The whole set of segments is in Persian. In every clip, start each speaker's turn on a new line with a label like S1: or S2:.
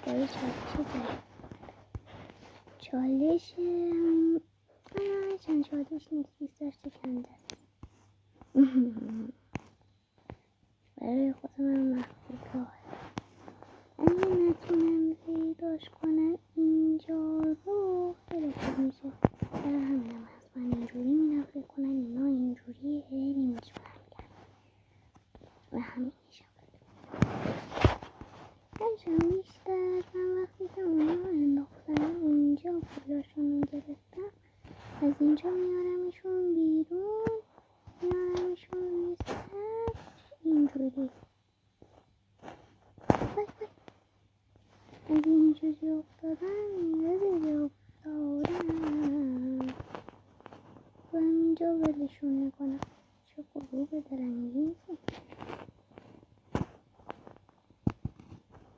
S1: با یه چالش چند چالش نیست 24 سکنده است. برای خودم مخفی کار اگه نتونم پیداش کنم اینجا رو خیلی خوب میشه. در همینم هست من اینجوری میرم فکر کنم اینا اینجوری نمیشه برگرد و همین میشه هرچند بیشتر من وقتی که اونا انداختن اینجا پولاشون گرفتم از اینجا میارمشون بیرون میارمشون روی سطح اینجوری اگه اینجوری افتادن اینجوری افتادن و اینجا ولشون میکنم. چه غروب دلانگیزی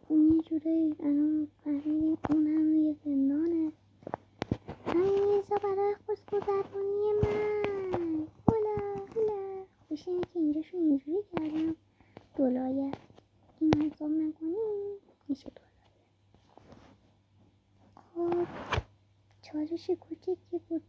S1: اون یه جورایی الان فهمیدیم اونم یه زندانه. همیزا برای خوشگذرونی من هلا هلا خوش اینه که اینجاشو اینجوری کردم دولایه این حساب نکنیم میشه دولایه. خب چالش کوچیکی بود